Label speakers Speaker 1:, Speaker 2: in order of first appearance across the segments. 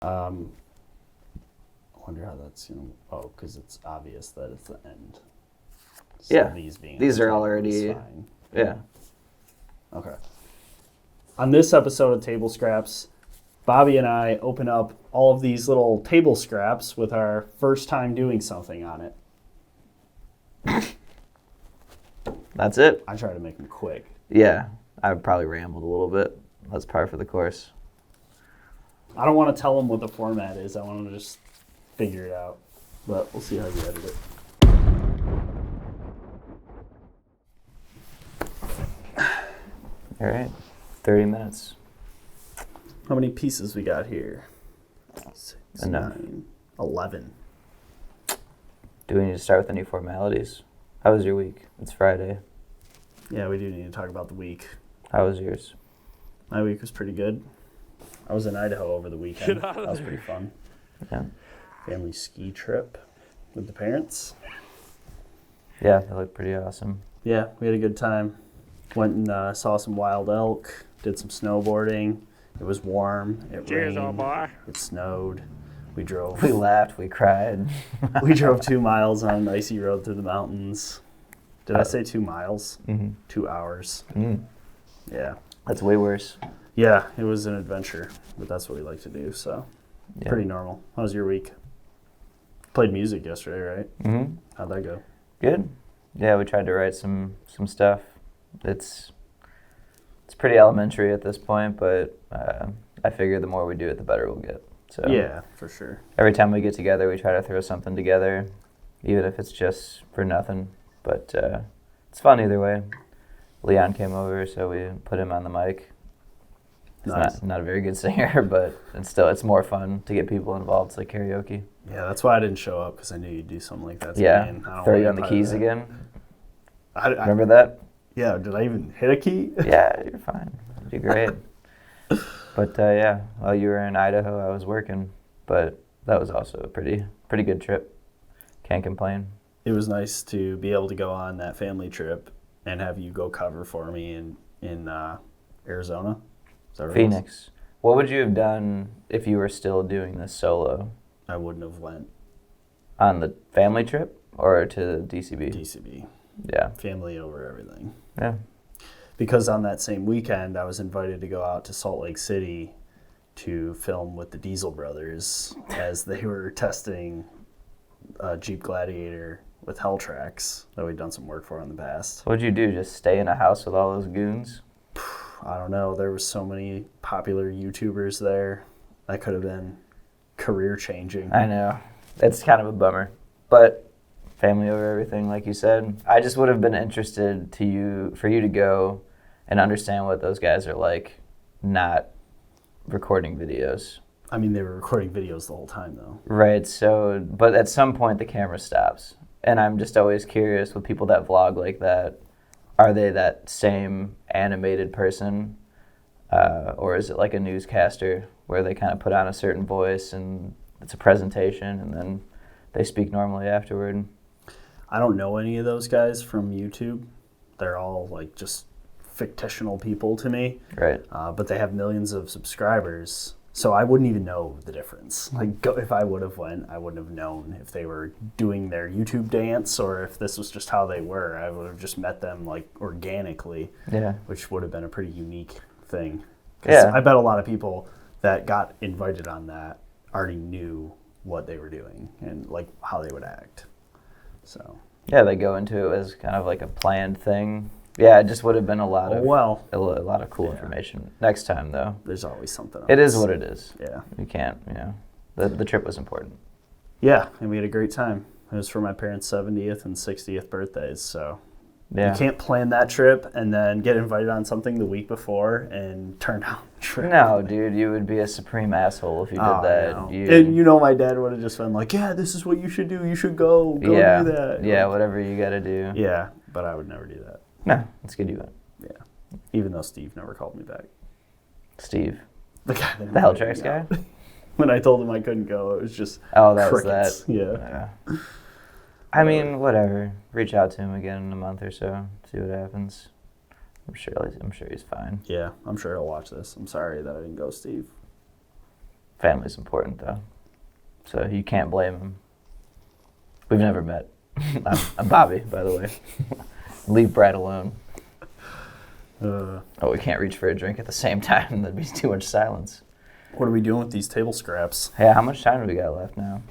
Speaker 1: I wonder how that's because it's obvious that it's the end. So
Speaker 2: Yeah.
Speaker 1: These
Speaker 2: are already.
Speaker 1: fine.
Speaker 2: Yeah.
Speaker 1: Okay. On this episode of Table Scraps, Bobby and I open up all of these little table scraps with our first time doing something on it.
Speaker 2: That's it.
Speaker 1: I try to make them quick.
Speaker 2: Yeah. I probably rambled a little bit. That's par for the course.
Speaker 1: I don't want to tell them what the format is. I want to just figure it out. But we'll see how you edit it.
Speaker 2: All right. 30 minutes.
Speaker 1: How many pieces we got here? 6,
Speaker 2: Enough.
Speaker 1: 9, 11.
Speaker 2: Do we need to start with any formalities? How was your week? It's Friday.
Speaker 1: Yeah, we do need to talk about the week.
Speaker 2: How was yours?
Speaker 1: My week was pretty good. I was in Idaho over the weekend. That was pretty fun.
Speaker 2: Yeah.
Speaker 1: Family ski trip with the parents.
Speaker 2: Yeah, they look pretty awesome.
Speaker 1: Yeah, we had a good time. Went and saw some wild elk, did some snowboarding. It was warm. It
Speaker 3: Cheers,
Speaker 1: rained.
Speaker 3: old boy.
Speaker 1: It snowed. We drove.
Speaker 2: We laughed, we cried.
Speaker 1: We drove 2 miles on an icy road through the mountains. Did I say 2 miles?
Speaker 2: Mm-hmm.
Speaker 1: 2 hours.
Speaker 2: Mm.
Speaker 1: Yeah.
Speaker 2: That's way worse.
Speaker 1: Yeah, it was an adventure, but that's what we like to do, so
Speaker 2: Yeah.
Speaker 1: pretty normal. How was your week? Played music yesterday, right?
Speaker 2: Mm-hmm.
Speaker 1: How'd that go?
Speaker 2: Good. Yeah, we tried to write some stuff. It's pretty elementary at this point, but I figure the more we do it, the better we'll get. So
Speaker 1: Yeah, for sure.
Speaker 2: every time we get together, we try to throw something together, even if it's just for nothing. But it's fun either way. Leon came over, so we put him on the mic. He's
Speaker 1: Nice.
Speaker 2: not a very good singer, but it's more fun to get people involved. It's like karaoke.
Speaker 1: Yeah, that's why I didn't show up, because I knew you'd do something like that to
Speaker 2: Yeah,
Speaker 1: me. And I don't
Speaker 2: throw
Speaker 1: wanna
Speaker 2: you on
Speaker 1: be
Speaker 2: the
Speaker 1: part of
Speaker 2: keys
Speaker 1: that.
Speaker 2: again.
Speaker 1: I,
Speaker 2: Remember that?
Speaker 1: yeah, did I even hit a key?
Speaker 2: Yeah, you're fine. You do great. But yeah, while you were in Idaho, I was working. But that was also a pretty good trip. Can't complain.
Speaker 1: It was nice to be able to go on that family trip and have you go cover for me in Arizona. Is that right?
Speaker 2: Phoenix. What would you have done if you were still doing this solo?
Speaker 1: I wouldn't have went
Speaker 2: On the family trip or to DCB?
Speaker 1: DCB.
Speaker 2: Yeah.
Speaker 1: Family over everything.
Speaker 2: Yeah.
Speaker 1: Because on that same weekend, I was invited to go out to Salt Lake City to film with the Diesel Brothers as they were testing a Jeep Gladiator with Hell Tracks that we'd done some work for in the past.
Speaker 2: What'd you do? Just stay in a house with all those goons?
Speaker 1: I don't know. There were so many popular YouTubers there. That could have been career changing.
Speaker 2: I know. It's kind of a bummer. But family over everything, like you said. I just would have been interested for you to go and understand what those guys are like, not recording videos.
Speaker 1: I mean, they were recording videos the whole time, though.
Speaker 2: Right, so, but at some point the camera stops. And I'm just always curious with people that vlog like that, are they that same animated person? Or is it like a newscaster where they kind of put on a certain voice and it's a presentation and then they speak normally afterward?
Speaker 1: I don't know any of those guys from YouTube. They're all like just fictional people to me.
Speaker 2: Right.
Speaker 1: But they have millions of subscribers. So I wouldn't even know the difference. Like, if I would have went, I wouldn't have known if they were doing their YouTube dance or if this was just how they were. I would have just met them like organically,
Speaker 2: Yeah.
Speaker 1: which would have been a pretty unique thing. 'Cause
Speaker 2: Yeah.
Speaker 1: I bet a lot of people that got invited on that already knew what they were doing and like how they would act. So
Speaker 2: Yeah, they go into it as kind of like a planned thing. Yeah, it just would have been a lot of a lot of cool
Speaker 1: Yeah.
Speaker 2: information. Next time, though,
Speaker 1: there's always something else.
Speaker 2: it is what it is.
Speaker 1: Yeah.
Speaker 2: You can't, the trip was important.
Speaker 1: Yeah, and we had a great time. It was for my parents' 70th and 60th birthdays, so
Speaker 2: Yeah.
Speaker 1: you can't plan that trip and then get invited on something the week before and turn down the trip.
Speaker 2: No, dude, you would be a supreme asshole if you did
Speaker 1: Oh,
Speaker 2: that.
Speaker 1: no. And my dad would have just been like, yeah, this is what you should do. You should go do that.
Speaker 2: Yeah,
Speaker 1: Like,
Speaker 2: whatever you got to do.
Speaker 1: yeah, but I would never do that.
Speaker 2: No, it's good you went.
Speaker 1: Yeah. Even though Steve never called me back.
Speaker 2: Steve,
Speaker 1: The guy that
Speaker 2: the Hell
Speaker 1: invited
Speaker 2: Tracks
Speaker 1: me
Speaker 2: guy.
Speaker 1: out. When I told him I couldn't go, it was just
Speaker 2: Oh, that
Speaker 1: crickets.
Speaker 2: was that.
Speaker 1: Yeah.
Speaker 2: I mean, whatever. Reach out to him again in a month or so. See what happens. I'm sure he's fine.
Speaker 1: Yeah, I'm sure he'll watch this. I'm sorry that I didn't go, Steve.
Speaker 2: Family's important, though. So you can't blame him. We've never met. I'm Bobby, by the way. Leave Brad alone. Oh, we can't reach for a drink at the same time. That'd be too much silence.
Speaker 1: What are we doing with these table scraps?
Speaker 2: Hey, how much time do we got left now?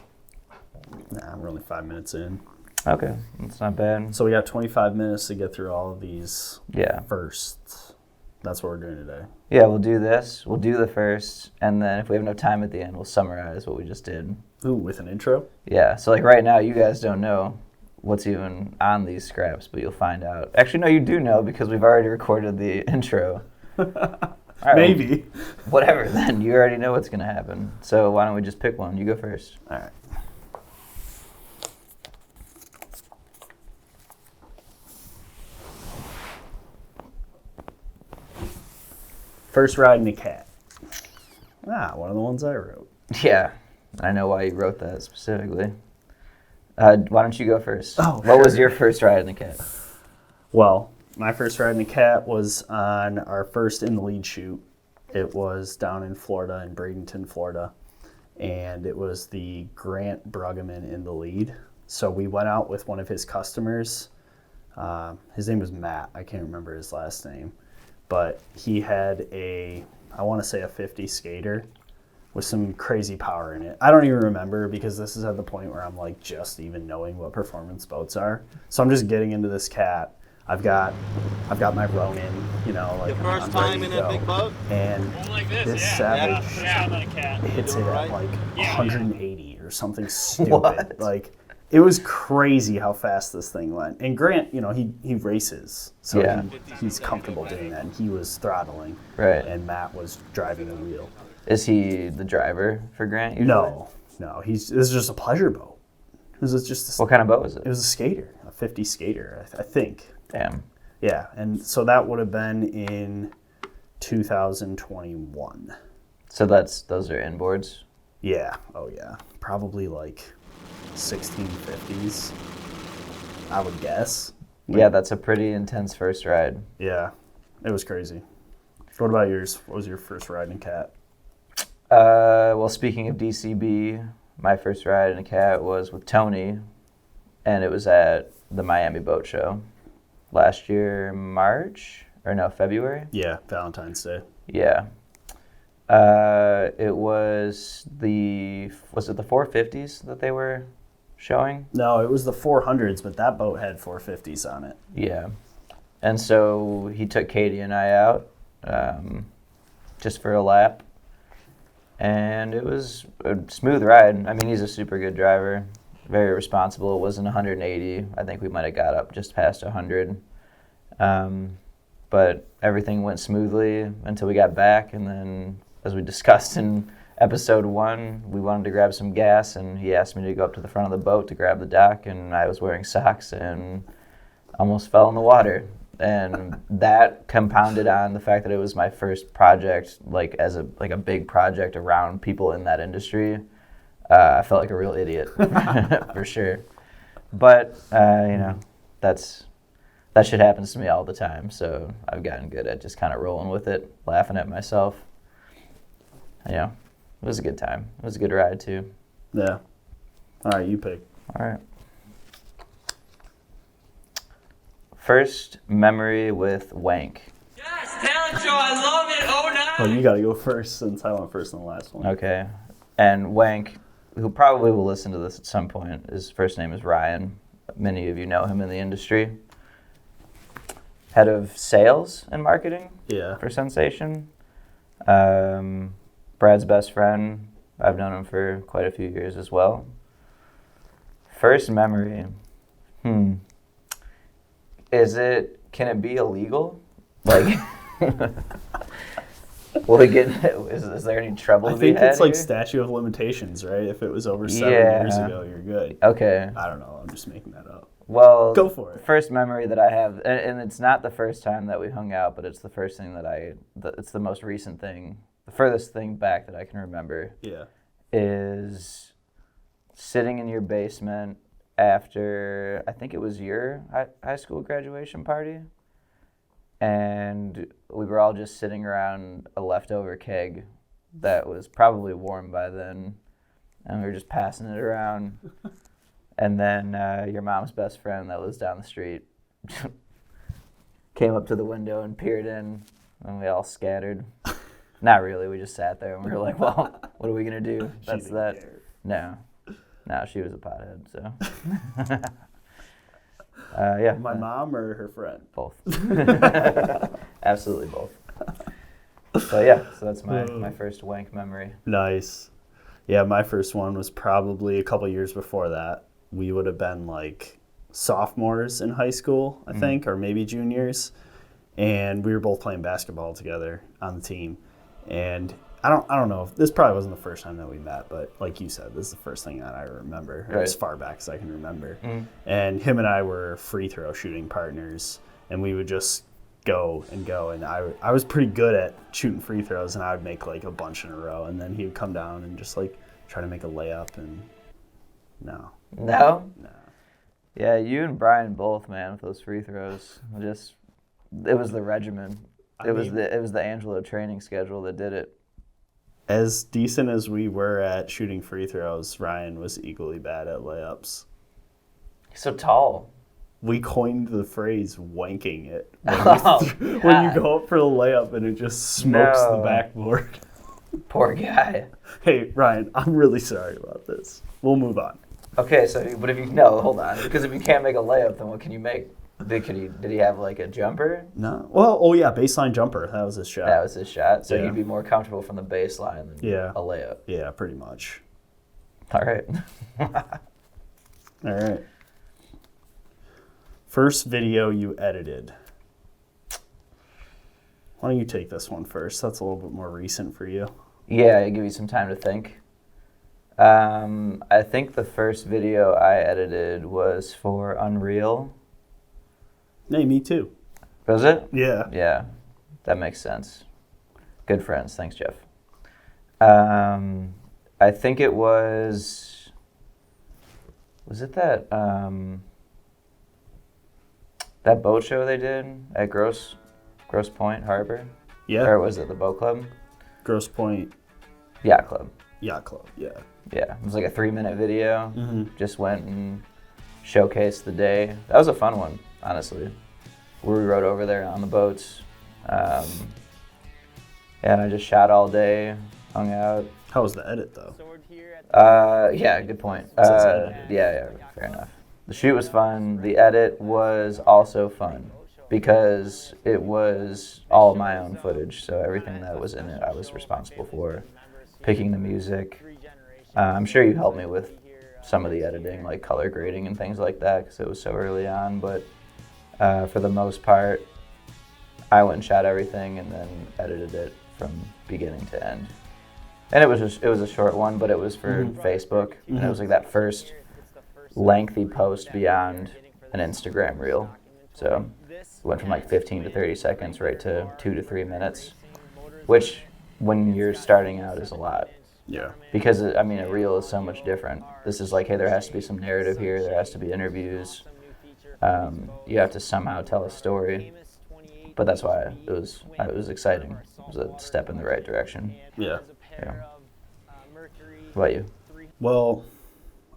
Speaker 1: Nah, we're only 5 minutes in.
Speaker 2: Okay, that's not bad.
Speaker 1: So we got 25 minutes to get through all of these first. That's what we're doing today.
Speaker 2: Yeah, we'll do this. We'll do the first, and then if we have enough time at the end, we'll summarize what we just did.
Speaker 1: Ooh, with an intro?
Speaker 2: Yeah, so like right now, you guys don't know what's even on these scraps, but you'll find out. Actually, no, you do know because we've already recorded the intro. Right,
Speaker 1: maybe.
Speaker 2: Whatever, then. You already know what's going to happen. So why don't we just pick one? You go first.
Speaker 1: All right. First riding a cat. One of the ones I wrote.
Speaker 2: Yeah, I know why you wrote that specifically. Why don't you go first?
Speaker 1: Oh,
Speaker 2: what was your first ride in a cat?
Speaker 1: Well, my first ride in a cat was on our first In the Lead shoot. It was down in Florida, in Bradenton, Florida. And it was the Grant Bruggeman In the Lead. So we went out with one of his customers. His name was Matt. I can't remember his last name. But he had I want to say a 50 skater with some crazy power in it. I don't even remember because this is at the point where I'm like just even knowing what performance boats are. So I'm just getting into this cat. I've got my Ronin, like
Speaker 3: the first
Speaker 1: I'm
Speaker 3: time
Speaker 1: ready
Speaker 3: in
Speaker 1: to
Speaker 3: a
Speaker 1: go.
Speaker 3: big boat?
Speaker 1: And
Speaker 4: Like
Speaker 1: this savage hits it at like 180 or something stupid.
Speaker 2: What?
Speaker 1: Like it was crazy how fast this thing went. And Grant, he races, so he's comfortable doing that. And he was throttling,
Speaker 2: Right.
Speaker 1: and Matt was driving the wheel.
Speaker 2: Is he the driver for Grant usually?
Speaker 1: No, this is just a pleasure boat. This is just
Speaker 2: What kind of boat was it?
Speaker 1: It was a skater, a 50 skater, I think.
Speaker 2: Damn.
Speaker 1: Yeah, and so that would have been in 2021.
Speaker 2: So those are inboards?
Speaker 1: Yeah, oh yeah, probably like 1650s, I would guess.
Speaker 2: Yeah, that's a pretty intense first ride.
Speaker 1: Yeah, it was crazy. What about yours? What was your first ride in a cat?
Speaker 2: Well, speaking of DCB, my first ride in a cat was with Tony, and it was at the Miami Boat Show last year, February?
Speaker 1: Yeah, Valentine's Day.
Speaker 2: Yeah. It was the 450s that they were showing?
Speaker 1: No, it was the 400s, but that boat had 450s on it.
Speaker 2: Yeah. And so he took Katie and I out just for a lap. And it was a smooth ride. I mean, he's a super good driver, very responsible. It wasn't 180. I think we might have got up just past 100. But everything went smoothly until we got back. And then, as we discussed in episode 1, we wanted to grab some gas, and he asked me to go up to the front of the boat to grab the dock, and I was wearing socks and almost fell in the water. And that compounded on the fact that it was my first project, like a big project around people in that industry. I felt like a real idiot, for sure. But that shit happens to me all the time. So I've gotten good at just kind of rolling with it, laughing at myself. It was a good time. It was a good ride too.
Speaker 1: Yeah. All right, you pick.
Speaker 2: All right. First memory with Wank.
Speaker 4: Yes, talent show, I love it. Oh, nice.
Speaker 1: Well, you got to go first since I went first in the last one.
Speaker 2: Okay. And Wank, who probably will listen to this at some point, his first name is Ryan. Many of you know him in the industry. Head of sales and marketing for Sensation. Brad's best friend. I've known him for quite a few years as well. First memory. Can it be illegal? Like, will we get? Is there any trouble?
Speaker 1: I
Speaker 2: to be
Speaker 1: think
Speaker 2: had
Speaker 1: it's like
Speaker 2: here?
Speaker 1: statute of limitations, right? If it was over 7 years ago, you're good.
Speaker 2: Okay.
Speaker 1: I don't know. I'm just making that up.
Speaker 2: Well,
Speaker 1: go for it.
Speaker 2: First memory that I have, and it's not the first time that we hung out, but it's the first thing it's the most recent thing, the furthest thing back that I can remember.
Speaker 1: Yeah.
Speaker 2: Is sitting in your basement after, I think it was your high school graduation party, and we were all just sitting around a leftover keg that was probably warm by then, and we were just passing it around. And then your mom's best friend that lives down the street came up to the window and peered in, and we all scattered. Not really. We just sat there and we were like, well, what are we going to do? That's that.
Speaker 1: Care.
Speaker 2: No, she was a pothead, so. Yeah.
Speaker 1: My mom or her friend?
Speaker 2: Both. Absolutely both. So yeah, so that's my first wank memory.
Speaker 1: Nice. Yeah, my first one was probably a couple years before that. We would have been like sophomores in high school, I think, or maybe juniors. And we were both playing basketball together on the team. And I don't know if this probably wasn't the first time that we met, but like you said, this is the first thing that I remember, or as far back as I can remember. And him and I were free throw shooting partners, and we would just go. And I was pretty good at shooting free throws, and I would make like a bunch in a row, and then he would come down and just like try to make a layup, and no.
Speaker 2: Yeah, you and Brian both, man, with those free throws. It was the regimen. It was the Angelo training schedule that did it.
Speaker 1: As decent as we were at shooting free throws, Ryan was equally bad at layups.
Speaker 2: He's so tall.
Speaker 1: We coined the phrase "wanking it" when you go up for the layup and it just smokes the backboard.
Speaker 2: Poor guy.
Speaker 1: Hey, Ryan, I'm really sorry about this. We'll move on.
Speaker 2: Okay, but hold on. Because if you can't make a layup, then what can you make? Did he have like a jumper?
Speaker 1: No. Well, baseline jumper. That was his shot.
Speaker 2: That was his shot. So he'd be more comfortable from the baseline than a layup.
Speaker 1: Yeah, pretty much.
Speaker 2: All right.
Speaker 1: All right. First video you edited. Why don't you take this one first? That's a little bit more recent for you.
Speaker 2: Yeah, I give you some time to think. I think the first video I edited was for Unreal.
Speaker 1: Hey, me too.
Speaker 2: Was it?
Speaker 1: Yeah.
Speaker 2: Yeah, that makes sense. Good friends. Thanks, Jeff. I think it was it that boat show they did at Grosse Point Harbor?
Speaker 1: Yeah.
Speaker 2: Or was it the boat club?
Speaker 1: Grosse Point
Speaker 2: Yacht Club.
Speaker 1: Yacht Club, yeah.
Speaker 2: Yeah, it was like a 3-minute video. Just went and showcased the day. That was a fun one, honestly. We rode over there on the boats. And I just shot all day, hung out.
Speaker 1: How was the edit, though?
Speaker 2: Yeah, good point. Yeah, fair enough. The shoot was fun. The edit was also fun because it was all my own footage. So everything that was in it, I was responsible for. Picking the music. I'm sure you helped me with some of the editing, like color grading and things like that, because it was so early on. But for the most part, I went and shot everything and then edited it from beginning to end. And it was a short one, but it was for Facebook, and it was like that first lengthy post beyond an Instagram reel. So it went from like 15 to 30 seconds right to 2 to 3 minutes, which when you're starting out is a lot.
Speaker 1: Yeah.
Speaker 2: Because, a reel is so much different. This is like, hey, there has to be some narrative here. There has to be interviews. You have to somehow tell a story. But that's why it was exciting. It was a step in the right direction.
Speaker 1: Yeah.
Speaker 2: What about you?
Speaker 1: Well,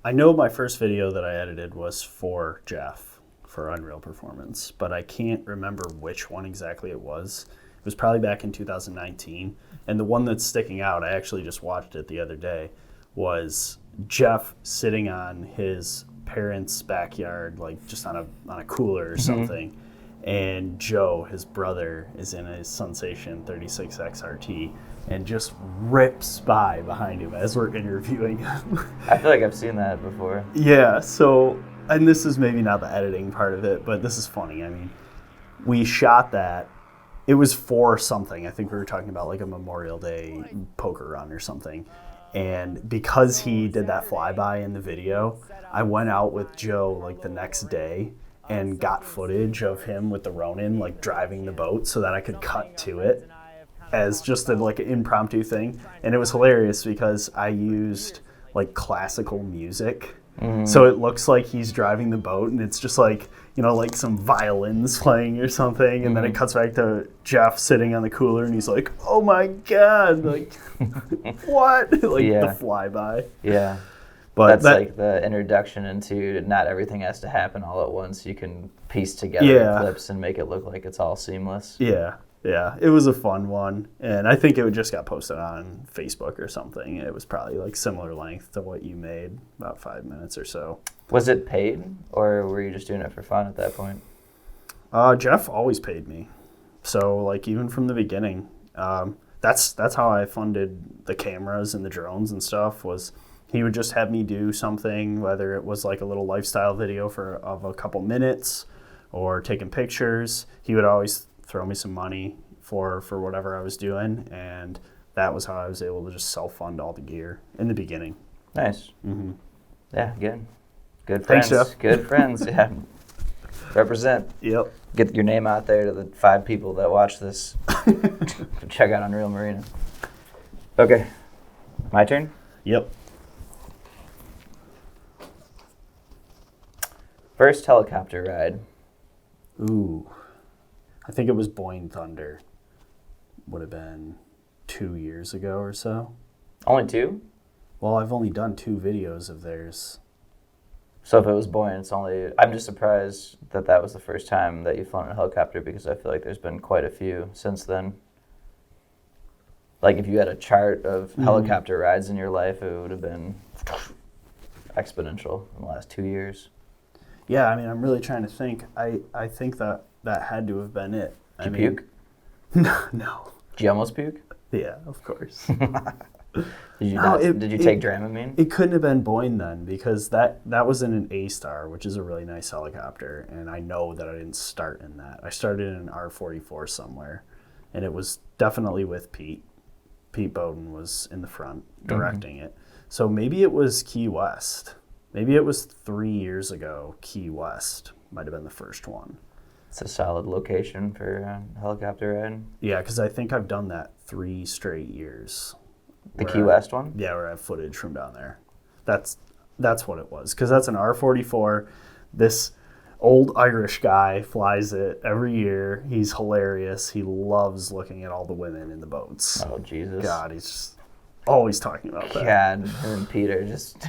Speaker 1: I know my first video that I edited was for Jeff for Unreal Performance, but I can't remember which one exactly it was. It was probably back in 2019. And the one that's sticking out, I actually just watched it the other day, was Jeff sitting on his parents' backyard, like just on a cooler or something. And Joe, his brother, is in his Sensation 36X RT and just rips by behind him as we're interviewing him.
Speaker 2: I feel like I've seen that before.
Speaker 1: Yeah, so, and this is maybe not the editing part of it, but this is funny. I mean, we shot that. It was for something. I think we were talking about like a Memorial Day poker run or something. And because he did that flyby in the video, I went out with Joe like the next day and got footage of him with the Ronin like driving the boat so that I could cut to it as just like an impromptu thing. And it was hilarious because I used like classical music So it looks like he's driving the boat, and it's just like, like some violins playing or something, and then it cuts back to Jeff sitting on the cooler, and he's like, "Oh my god!" Like, what? Like the flyby.
Speaker 2: Yeah.
Speaker 1: But
Speaker 2: that's like the introduction into not everything has to happen all at once. You can piece together clips and make it look like it's all seamless.
Speaker 1: Yeah. Yeah, it was a fun one, and I think it just got posted on Facebook or something. It was probably like similar length to what you made, about 5 minutes or so.
Speaker 2: Was it paid, or were you just doing it for fun at that point?
Speaker 1: Jeff always paid me, so like even from the beginning, that's how I funded the cameras and the drones and stuff. Was he would just have me do something, whether it was like a little lifestyle video of a couple minutes, or taking pictures. He would always throw me some money for whatever I was doing, and that was how I was able to just self-fund all the gear in the beginning.
Speaker 2: Nice.
Speaker 1: Mm-hmm.
Speaker 2: Yeah, good friends.
Speaker 1: Thanks, Jeff.
Speaker 2: Good friends, yeah. Represent.
Speaker 1: Yep.
Speaker 2: Get your name out there to the 5 people that watch this. Check out Unreal Marina. Okay, my turn?
Speaker 1: Yep.
Speaker 2: First helicopter ride.
Speaker 1: Ooh. I think it was Boyne Thunder. Would have been 2 years ago or so.
Speaker 2: Only 2?
Speaker 1: Well, I've only done 2 videos of theirs.
Speaker 2: So if it was Boyne, it's only... I'm just surprised that was the first time that you've flown a helicopter, because I feel like there's been quite a few since then. Like if you had a chart of helicopter rides in your life, it would have been exponential in the last 2 years.
Speaker 1: Yeah, I mean, I'm really trying to think. I think that had to have been it.
Speaker 2: Did you puke?
Speaker 1: No.
Speaker 2: Did you almost puke?
Speaker 1: Yeah, of course.
Speaker 2: Did you take Dramamine?
Speaker 1: It couldn't have been Boyne then, because that was in an A-Star, which is a really nice helicopter, and I know that I didn't start in that. I started in an R44 somewhere, and it was definitely with Pete. Pete Bowden was in the front directing it. So maybe it was Key West. Maybe it was 3 years ago. Key West might have been the first one.
Speaker 2: It's a solid location for a helicopter ride.
Speaker 1: Yeah, because I think I've done that 3 straight years.
Speaker 2: The Key West one?
Speaker 1: Yeah, where I have footage from down there. That's what it was. Because that's an R44. This old Irish guy flies it every year. He's hilarious. He loves looking at all the women in the boats.
Speaker 2: Oh, Jesus.
Speaker 1: God, he's just always talking about that.
Speaker 2: God, him and Pete are just
Speaker 1: 2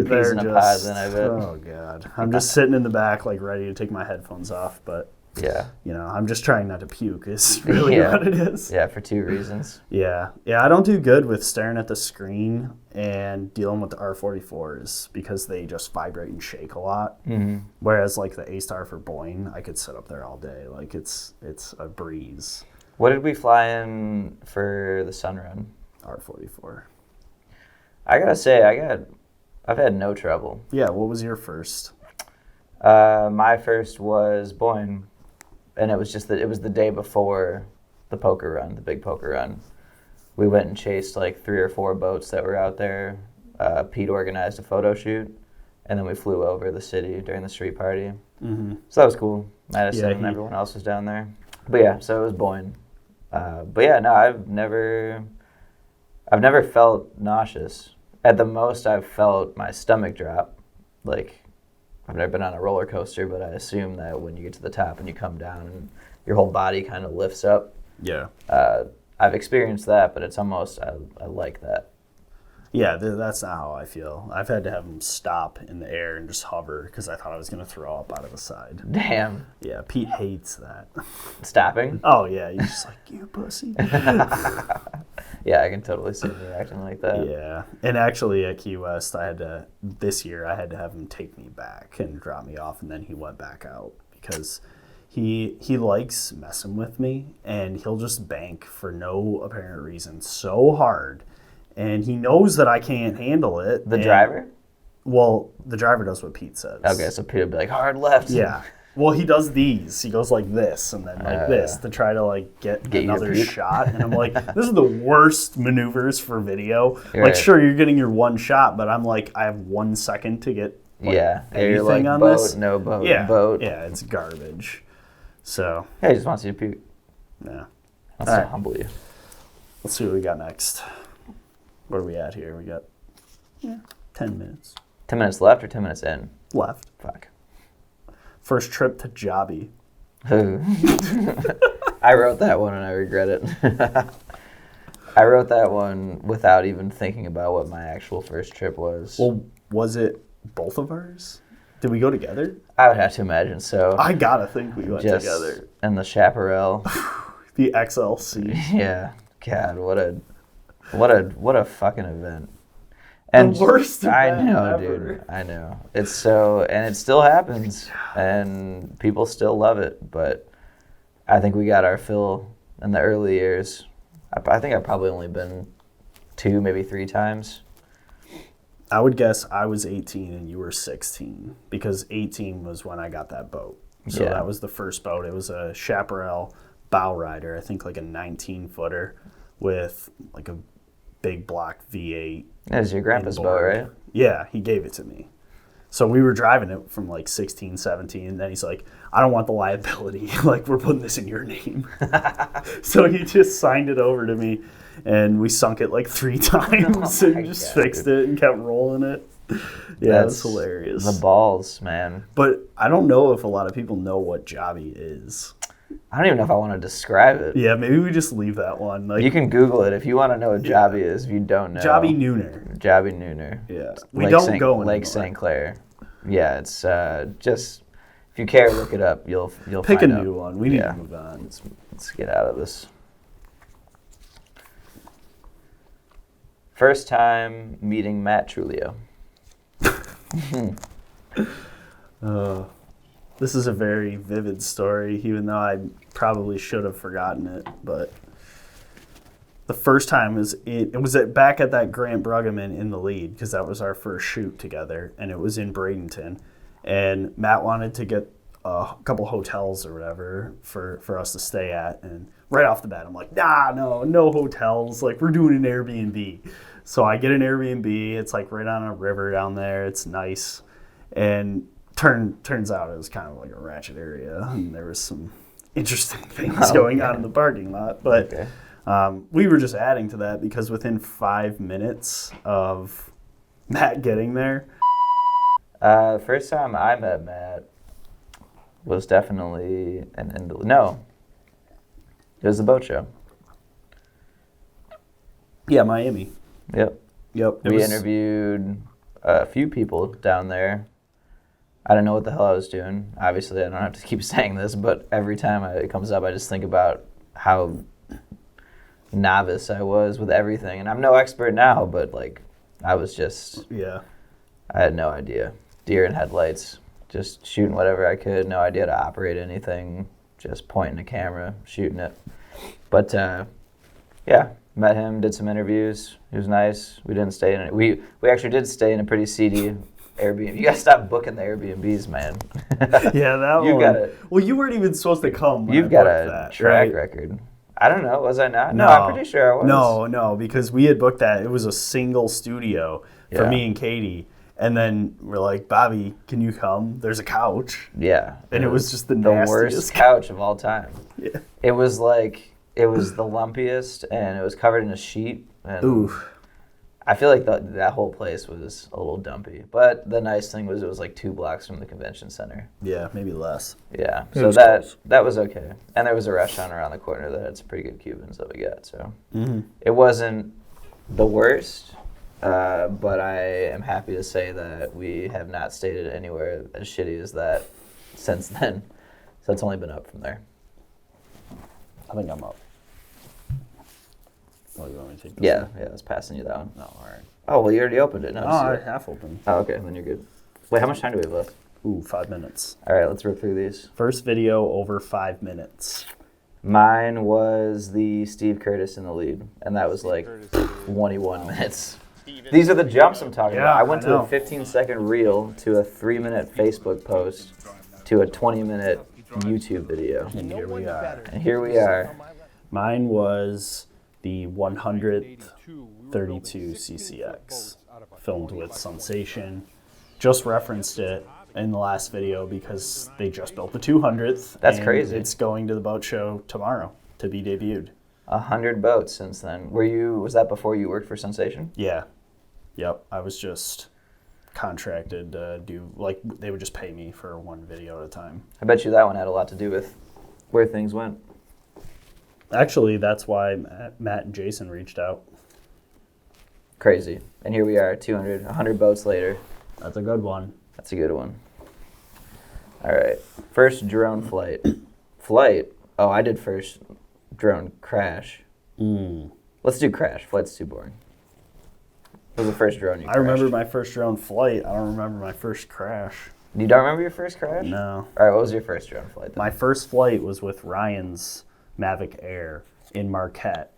Speaker 2: peas in a pod, then I bet.
Speaker 1: Oh, God. I'm just sitting in the back, like, ready to take my headphones off, but,
Speaker 2: yeah.
Speaker 1: I'm just trying not to puke is really what it is.
Speaker 2: Yeah, for 2 reasons.
Speaker 1: Yeah, I don't do good with staring at the screen and dealing with the R44s because they just vibrate and shake a lot. Mm-hmm. Whereas, like, the A-Star for Boyne, I could sit up there all day. Like, it's a breeze.
Speaker 2: What did we fly in for the Sunrun?
Speaker 1: R44.
Speaker 2: I gotta say, I've had no trouble.
Speaker 1: Yeah, what was your first?
Speaker 2: My first was Boyne, and it was just that it was the day before the poker run, the big poker run. We went and chased like 3 or 4 boats that were out there. Pete organized a photo shoot, and then we flew over the city during the street party. Mm-hmm. So that was cool. Madison and everyone else was down there. But yeah, so it was Boyne. But yeah, no, I've never felt nauseous. At the most, I've felt my stomach drop. Like, I've never been on a roller coaster, but I assume that when you get to the top and you come down, and your whole body kind of lifts up.
Speaker 1: Yeah.
Speaker 2: I've experienced that, but it's almost, I like that.
Speaker 1: Yeah, that's not how I feel. I've had to have them stop in the air and just hover because I thought I was going to throw up out of the side.
Speaker 2: Damn.
Speaker 1: Yeah, Pete hates that.
Speaker 2: Stopping?
Speaker 1: Oh, yeah. He's just like, you pussy.
Speaker 2: Yeah, I can totally see you acting like that.
Speaker 1: Yeah. And actually at Key West, this year, I had to have him take me back and drop me off, and then he went back out because he likes messing with me, and he'll just bank for no apparent reason so hard. And he knows that I can't handle it.
Speaker 2: The driver?
Speaker 1: Well, the driver does what Pete says.
Speaker 2: Okay, so Pete would be like, hard left.
Speaker 1: Yeah. Well, he does these. He goes like this and then like this to try to like get another shot. And I'm like, this is the worst maneuvers for video.
Speaker 2: Right.
Speaker 1: Like, sure, you're getting your one shot, but I'm like, I have 1 second to get anything
Speaker 2: like,
Speaker 1: on
Speaker 2: boat,
Speaker 1: this.
Speaker 2: No boat,
Speaker 1: Yeah.
Speaker 2: boat.
Speaker 1: Yeah, it's garbage. So.
Speaker 2: Hey, he just wants you to puke.
Speaker 1: Yeah.
Speaker 2: Wants to humble you.
Speaker 1: Let's see what we got next. Where are we at here? We got 10 minutes.
Speaker 2: 10 minutes left or 10 minutes in?
Speaker 1: Left.
Speaker 2: Fuck.
Speaker 1: First trip to Jobbie.
Speaker 2: I wrote that one and I regret it. I wrote that one without even thinking about what my actual first trip was.
Speaker 1: Well, was it both of ours? Did we go together?
Speaker 2: I would have to imagine so.
Speaker 1: I gotta think we went
Speaker 2: Just
Speaker 1: together.
Speaker 2: in the chaparral.
Speaker 1: The XLC.
Speaker 2: Yeah. God, what a fucking event. And
Speaker 1: The worst
Speaker 2: I
Speaker 1: event
Speaker 2: know,
Speaker 1: ever.
Speaker 2: dude. I know. It's so, and it still happens, and people still love it. But I think we got our fill in the early years. I think I've probably only been 2, maybe 3 times.
Speaker 1: I would guess I was 18 and you were 16 because 18 was when I got that boat. So
Speaker 2: Yeah.
Speaker 1: that was the first boat. It was a chaparral bow rider, I think like a 19-footer with like a big block V8.
Speaker 2: That was your grandpa's boat,
Speaker 1: inboard.
Speaker 2: right?
Speaker 1: Yeah, he gave it to me. So we were driving it from like 16, 17, and then he's like, I don't want the liability. Like, we're putting this in your name. So he just signed it over to me, and we sunk it like 3 times
Speaker 2: Oh
Speaker 1: and
Speaker 2: my
Speaker 1: just
Speaker 2: God,
Speaker 1: fixed it and kept rolling it. Yeah, that's hilarious.
Speaker 2: The balls, man.
Speaker 1: But I don't know if a lot of people know what Jobbie is.
Speaker 2: I don't even know if I want to describe it.
Speaker 1: Yeah, maybe we just leave that one. Like,
Speaker 2: You can Google it if you want to know what Jobbie is. If you don't know,
Speaker 1: Jobbie Nooner.
Speaker 2: Jobbie Nooner.
Speaker 1: Yeah, we don't go anymore.
Speaker 2: Lake St. Clair. Yeah, it's just if you care, look it up. You'll
Speaker 1: Pick a
Speaker 2: find out.
Speaker 1: new one. We need to move on.
Speaker 2: Let's get out of this. First time meeting Matt Trulio.
Speaker 1: This is a very vivid story, even though I probably should have forgotten it. But the first time it was back at that Grant Bruggeman in the lead, because that was our first shoot together, and it was in Bradenton. And Matt wanted to get a couple hotels or whatever for us to stay at. And right off the bat, I'm like, no hotels. Like, we're doing an Airbnb. So I get an Airbnb. It's like right on a river down there. It's nice. And turns out it was kind of like a ratchet area, and there was some interesting things going on in the parking lot. But we were just adding to that because within 5 minutes of Matt getting there.
Speaker 2: First time I met Matt was definitely it was the boat show.
Speaker 1: Yeah, Miami.
Speaker 2: Yep. We interviewed a few people down there. I don't know what the hell I was doing. Obviously, I don't have to keep saying this, but every time it comes up, I just think about how novice I was with everything. And I'm no expert now, but like I was just, I had no idea. Deer in headlights, just shooting whatever I could. No idea to operate anything, just pointing a camera, shooting it. But met him, did some interviews. He was nice. We didn't stay in it. We actually did stay in a pretty seedy Airbnb. You gotta stop booking the Airbnbs, man.
Speaker 1: Yeah, that
Speaker 2: you
Speaker 1: one.
Speaker 2: Got it.
Speaker 1: Well, you weren't even supposed to come.
Speaker 2: You've got a track record. I don't know. Was I not? No, I'm pretty sure I was.
Speaker 1: No, because we had booked that. It was a single studio for me and Katie. And then we're like, Bobby, can you come? There's a couch.
Speaker 2: Yeah.
Speaker 1: And it was just the
Speaker 2: worst couch of all time.
Speaker 1: Yeah.
Speaker 2: It was the lumpiest, and it was covered in a sheet. And
Speaker 1: Oof.
Speaker 2: I feel like that whole place was a little dumpy. But the nice thing was it was like 2 blocks from the convention center.
Speaker 1: Yeah, maybe less.
Speaker 2: Yeah, so that was okay. And there was a restaurant around the corner that had some pretty good Cubans that we got. So It wasn't the worst, but I am happy to say that we have not stayed at anywhere as shitty as that since then. So it's only been up from there.
Speaker 1: I think I'm up. Oh, you want me to take this?
Speaker 2: Yeah, I was passing you that one.
Speaker 1: Oh, all right.
Speaker 2: Oh, well, you already opened it. No,
Speaker 1: I half open.
Speaker 2: Oh, okay, then you're good. Wait, how much time do we have left?
Speaker 1: Ooh, 5 minutes.
Speaker 2: All right, let's rip through these.
Speaker 1: First video over 5 minutes.
Speaker 2: Mine was the Steve Curtis in the lead, and that was like 21 minutes. These are the jumps I'm talking about. I went to a 15-second reel, to a 3-minute Facebook post, to a 20-minute YouTube video.
Speaker 1: And here we are. Mine was the 100th 32 CCX, filmed with Sensation. Just referenced it in the last video because they just built the 200th.
Speaker 2: That's
Speaker 1: and
Speaker 2: crazy.
Speaker 1: It's going to the boat show tomorrow to be debuted.
Speaker 2: 100 boats since then. Was that before you worked for Sensation?
Speaker 1: Yeah. Yep. I was just contracted to do, like, they would just pay me for one video at a time.
Speaker 2: I bet you that one had a lot to do with where things went.
Speaker 1: Actually, that's why Matt and Jason reached out.
Speaker 2: Crazy. And here we are, 100 boats later.
Speaker 1: That's a good one.
Speaker 2: That's a good one. All right. First drone flight. Flight. Oh, I did first drone crash. Let's do crash. Flight's too boring. What was the first drone you crashed?
Speaker 1: I remember my first drone flight. I don't remember my first crash.
Speaker 2: You don't remember your first crash?
Speaker 1: No.
Speaker 2: All right, what was your first drone flight then?
Speaker 1: My first flight was with Ryan's Mavic Air in Marquette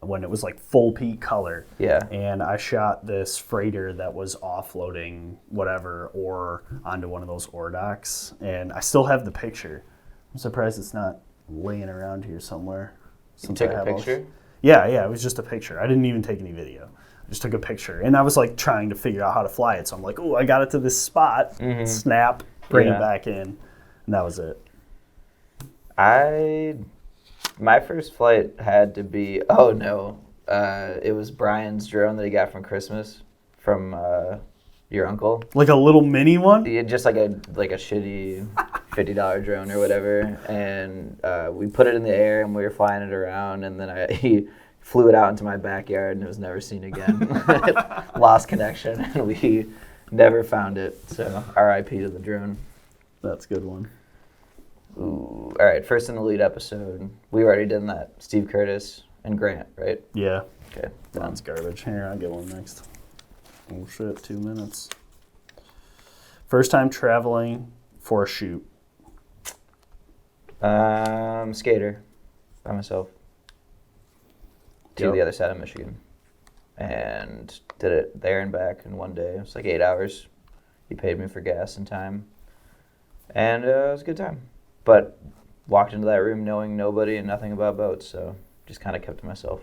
Speaker 1: when it was like full peak color.
Speaker 2: Yeah.
Speaker 1: And I shot this freighter that was offloading whatever ore onto one of those ore docks. And I still have the picture. I'm surprised it's not laying around here somewhere.
Speaker 2: You took a picture?
Speaker 1: Yeah, it was just a picture. I didn't even take any video. I just took a picture. And I was like trying to figure out how to fly it. So I'm like, oh, I got it to this spot. Snap, bring it back in. And that was it.
Speaker 2: My first flight had to be, it was Brian's drone that he got from Christmas from your uncle.
Speaker 1: Like a little mini one?
Speaker 2: Yeah, just like a shitty $50 drone or whatever. And we put it in the air and we were flying it around, and then he flew it out into my backyard and it was never seen again. Lost connection, and we never found it. So RIP to the drone.
Speaker 1: That's a good one.
Speaker 2: Ooh. All right, first in the lead episode. We already did that. Steve Curtis and Grant, right?
Speaker 1: Yeah.
Speaker 2: Okay.
Speaker 1: That's garbage. Here, I'll get one next. Oh shit, 2 minutes. First time traveling for a shoot.
Speaker 2: Skater by myself to the other side of Michigan, and did it there and back in one day. It was like 8 hours. He paid me for gas and time, and it was a good time. But walked into that room knowing nobody and nothing about boats, so just kind of kept to myself.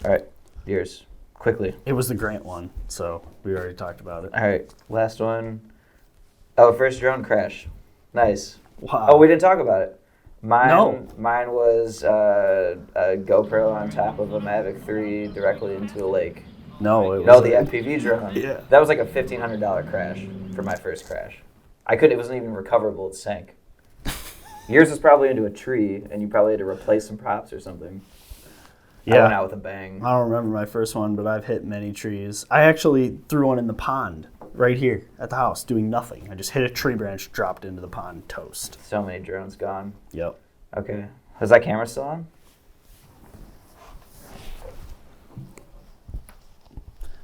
Speaker 2: All right, yours, quickly.
Speaker 1: It was the Grant one, so we already talked about it.
Speaker 2: All right, last one. Oh, first drone crash. Nice.
Speaker 1: Wow.
Speaker 2: Oh, we didn't talk about it.
Speaker 1: No.
Speaker 2: Mine was a GoPro on top of a Mavic 3 directly into a lake.
Speaker 1: No, it was
Speaker 2: No, the FPV drone.
Speaker 1: Yeah.
Speaker 2: That was like a $1,500 crash for my first crash. It wasn't even recoverable, it sank. Yours was probably into a tree, and you probably had to replace some props or something.
Speaker 1: Yeah.
Speaker 2: I went out with a bang.
Speaker 1: I don't remember my first one, but I've hit many trees. I actually threw one in the pond right here at the house doing nothing. I just hit a tree branch, dropped into the pond, toast.
Speaker 2: So many drones gone.
Speaker 1: Yep.
Speaker 2: Okay. Is that camera still on?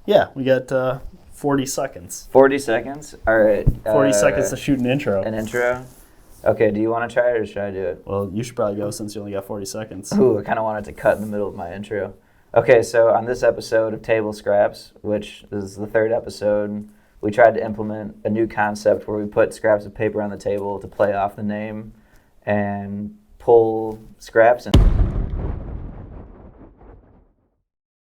Speaker 1: Yeah, we got 40 seconds.
Speaker 2: 40 seconds? All right.
Speaker 1: 40 seconds to shoot an intro.
Speaker 2: An intro? Okay, do you want to try it or should I do it?
Speaker 1: Well, you should probably go since you only got 40 seconds.
Speaker 2: Ooh, I kind of wanted to cut in the middle of my intro. Okay, so on this episode of Table Scraps, which is the third episode, we tried to implement a new concept where we put scraps of paper on the table to play off the name and pull scraps and